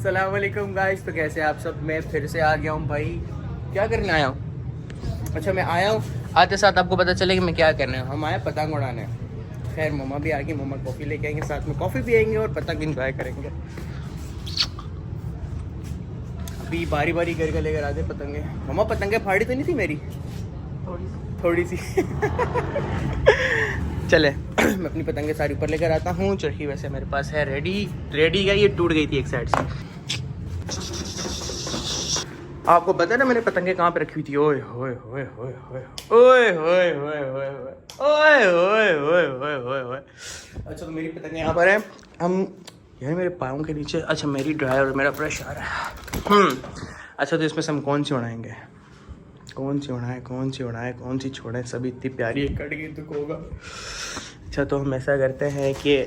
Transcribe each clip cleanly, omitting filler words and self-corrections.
अस्सलाम वालेकुम गाइस। तो कैसे आप सब। मैं फिर से आ गया हूँ भाई। क्या करने आया हूँ? अच्छा मैं आया हूँ, आते साथ आपको पता चले कि मैं क्या करने आया हूँ। हम आए पतंग उड़ाने। खैर मम्मा भी आ गई, मम्मा कॉफ़ी लेके आएंगे, साथ में कॉफ़ी पियेंगे और पतंग इंजॉय करेंगे। अभी बारी बारी करके लेकर आते पतंगे। मम्मा पतंगे फाड़ी तो नहीं थी मेरी? थोड़ी सी चले मैं अपनी पतंगे सारी ऊपर लेकर आता हूँ। चरखी वैसे मेरे पास है रेडी का, ये टूट गई थी एक साइड से। आपको पता है ना मैंने पतंगे कहाँ पे रखी हुई थी? ओए होए होए होए होए ओए होए होए होए ओए होए होए होए होए होए। अच्छा तो मेरी पतंगे यहाँ पर है। हम यही मेरे पाँव के नीचे। अच्छा मेरी ड्राई और मेरा ब्रश आ रहा है। अच्छा तो इसमें से हम कौन सी उड़ाएंगे? कौन सी उड़ाएं कौन सी छोड़ें? सभी इतनी प्यारी है, कट गई तो होगा। अच्छा तो हम ऐसा करते हैं कि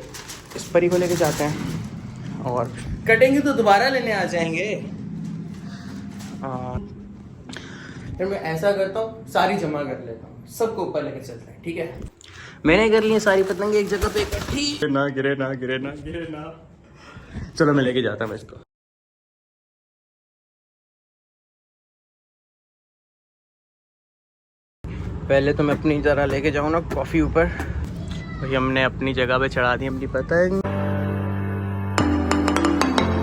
इस परी को लेके जाते हैं और कटेंगे तो दोबारा लेने आ जाएंगे। फिर मैं ऐसा करता हूँ, सारी जमा कर लेता हूँ, सबको ऊपर लेकर चलते हैं, ठीक है? मैंने कर ली सारी पतंगे एक जगह पे इकट्ठी। ना गिरे ना गिरे ना गिरे ना। चलो मैं लेके जाता हूँ इसको। पहले तो मैं अपनी जरा लेके जाऊँ ना कॉफ़ी ऊपर। भाई हमने अपनी जगह पे चढ़ा दी अपनी पतंग।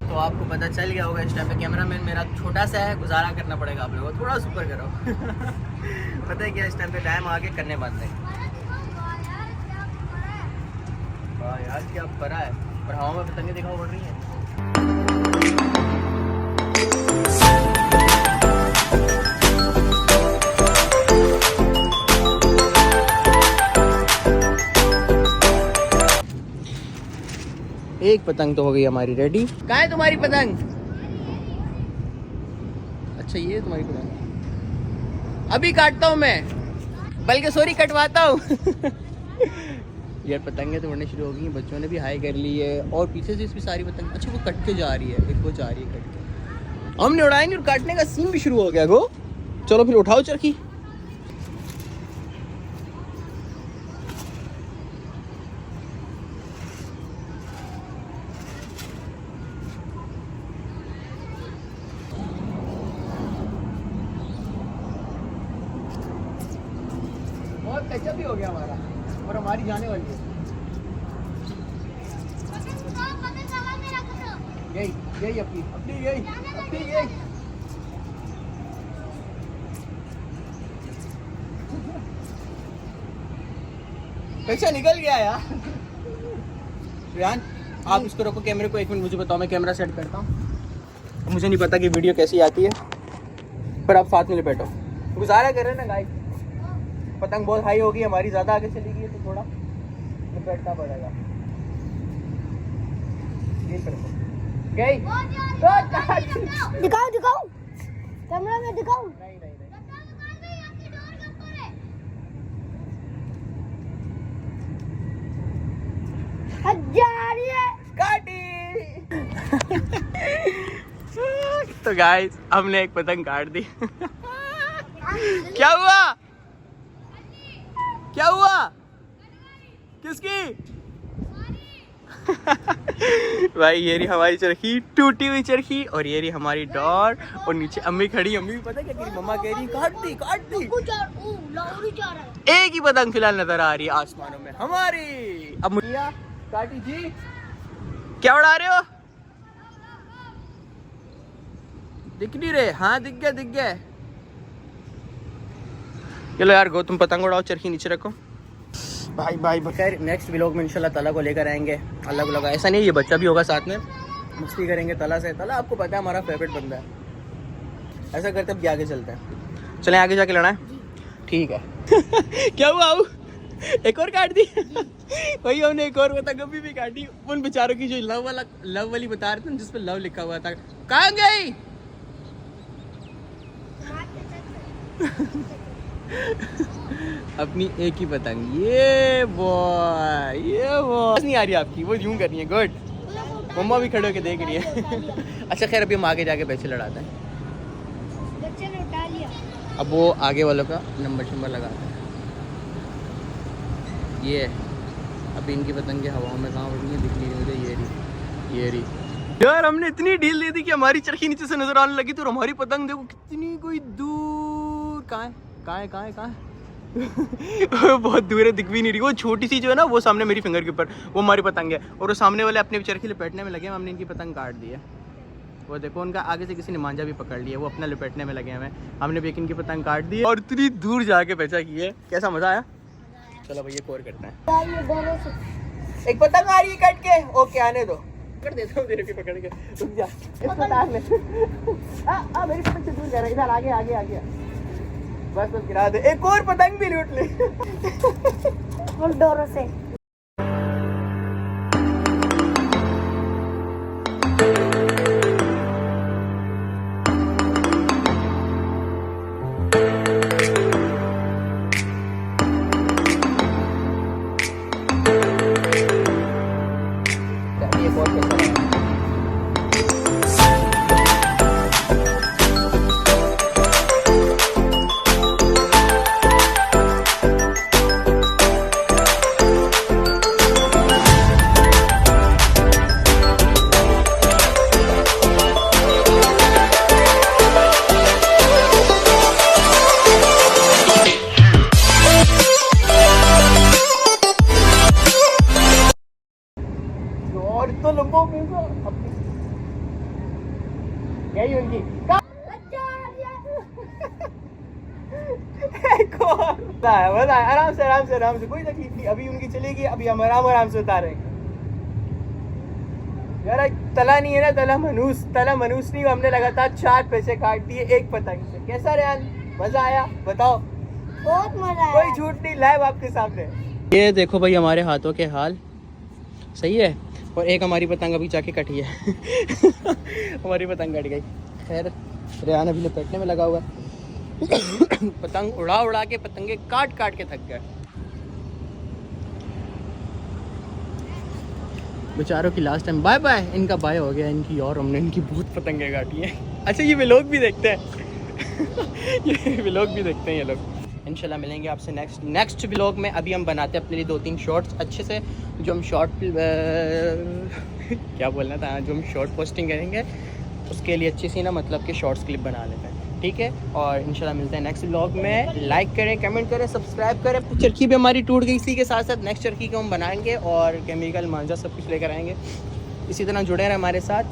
तो आपको पता चल गया होगा इस टाइम पे कैमरामैन मेरा छोटा सा है, गुजारा करना पड़ेगा आप लोगों को, थोड़ा सुपर करो। पता है क्या, इस टाइम पे टाइम आगे करने बनते हैं। वाह यार क्या बड़ा है, और हवा में पतंगे दिखाओ उड़ रही है। एक पतंग तो हो गई हमारी रेडी। कहाँ है तुम्हारी पतंग? अच्छा ये तुम्हारी पतंग, अभी काटता हूँ मैं, बल्कि सॉरी कटवाता हूँ। यार पतंगे तो उड़ने शुरू हो गई, बच्चों ने भी हाई कर ली है और पीछे से इसकी सारी पतंग। अच्छा वो कट के जा रही है, एक वो जा रही है कट के। हमने उड़ाएंगे और काटने का सीन भी शुरू हो गया गो। चलो फिर उठाओ चरखी। बहुत कच्चा भी हो गया हमारा, और हमारी जाने वाली है। यही अपनी यही। पैसा निकल गया यार। रियान आप इसको रखो, कैमरे को 1 मिनट, मुझे बताओ, मैं कैमरा सेट करता हूँ। मुझे नहीं पता कि वीडियो कैसी आती है, पर आप साथ में लिपटो। गुजारा कर रहे हैं ना गाइस, पतंग बहुत हाई होगी हमारी, ज़्यादा आगे चली गई है तो थोड़ा लिपटना पड़ेगा। गई दिखाओ कैमरा में दिखाओ। नहीं काटी। तो गाइस हमने एक पतंग काट दी। क्या हुआ किसकी? भाई ये रही हमारी चरखी, टूटी हुई चरखी, और ये रही हमारी डोर, और नीचे अम्मी खड़ी। अम्मी भी पता है क्या कह रही? मम्मा कह रही काट दी। एक ही पतंग फिलहाल नजर आ रही है आसमानों में हमारी। अब मुझे काटी जी, क्या उड़ा रहे हो? दिख नहीं रहे? हाँ दिख गया। चलो यार गो तुम पतंग उड़ाओ, चरखी नीचे रखो। भाई खैर नेक्स्ट व्लॉग में इंशाल्लाह तला को लेकर आएंगे। अल्लाह को लगा ऐसा नहीं, ये बच्चा भी होगा साथ में, मस्ती करेंगे तला से। तला आपको पता है हमारा फेवरेट बंदा है। ऐसा करते अब आगे चलते हैं, चलें आगे जाके लड़ा है, ठीक है? क्या हुआ? एक और काट दी। वही हमने एक और पतंग अभी भी काटी, उन बेचारों की जो लव वाली बता रहे थे जिस पे लव लिखा हुआ था। कहाँ गई? अपनी एक ही पतंग। ये नहीं आ रही आपकी, वो यूं कर रही है। गुड, मम्मा भी खड़े होके देख रही है। अच्छा खैर अभी हम आगे जाके पैसे लड़ाते हैं। बच्चे ने उठा लिया। अब वो आगे वालों का नंबर लगाते हैं। ये अभी इनकी पतंगे हवाओं में कहाँ उड़ रही है, दिख नहीं रही मुझे। ये रही यार हमने इतनी डील दे दी कि हमारी चरखी नीचे से नजर आने लगी, तो हमारी पतंग देखो कितनी कोई दूर। कहाँ है बहुत दूर है, दिख भी नहीं रही। वो छोटी सी जो है ना, वो सामने मेरी फिंगर के ऊपर, वो हमारी पतंग है। और वो सामने वाले अपने चरखी लपेटने में लगे हैं, हमने इनकी पतंग काट दी है। वो देखो, उनका आगे से किसी ने मांझा भी पकड़ लिया, वो अपना लपेटने में लगे हैं। हमने भी इनकी पतंग काट दी है और इतनी दूर जाके बचा की है। कैसा मजा आया? चलो भैया कोर करते हैं। एक पतंग आ रही है कट के। ओके आने दो, पकड़ देता हूँ तेरे भी पकड़ के। रुक जा, इसको तार ले। मेरी पतंग से दूर जा रहा है, इधर आगे बस गिरा दे। एक और पतंग भी लूट ले। डोरों से तो लंबा यही उनकी आराम से कोई तकलीफ नहीं। अभी उनकी चलेगी, अभी हम आराम से उतारेंगे। यार तला नहीं है ना, तला मनूस नहीं। हमने लगातार 4 पैसे काट दिए एक पतंग से। कैसा रेहान, मजा आया? बताओ। बहुत मजा आया। कोई झूठ नहीं, लाइव आपके सामने। ये देखो भाई हमारे हाथों के हाल, सही है। और एक हमारी पतंग अभी जाके कटी है। हमारी पतंग कट गई। खैर रेहान अभी लपेटने में लगा हुआ है। पतंग उड़ा के, पतंगे काट के थक गए बेचारों की। लास्ट टाइम बाय बाय, इनका बाय हो गया इनकी। और हमने इनकी बहुत पतंगे काटी हैं। अच्छा ये व्लॉग भी देखते हैं। ये व्लॉग भी देखते हैं ये लोग। इंशाल्लाह मिलेंगे आपसे नेक्स्ट व्लॉग में। अभी हम बनाते हैं अपने लिए 2-3 शॉर्ट्स अच्छे से, जो हम क्या बोलना था, जो हम शॉर्ट पोस्टिंग करेंगे उसके लिए अच्छी सी ना, मतलब कि शॉर्ट्स क्लिप बना लेते हैं, ठीक है। और इंशाल्लाह मिलते हैं नेक्स्ट व्लॉग में। लाइक करें, कमेंट करें, सब्सक्राइब करें। चरखी भी हमारी टूट गई, इसी के साथ साथ नेक्स्ट चरखी को हम बनाएंगे और केमिकल मांझा सब कुछ लेकर आएंगे। इसी तरह जुड़े रहें हमारे साथ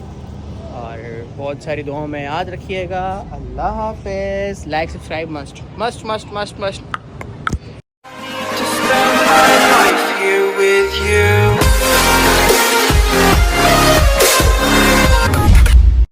और बहुत सारी दुआओं में याद रखिएगा। अल्लाह हाफिज़। Like subscribe must.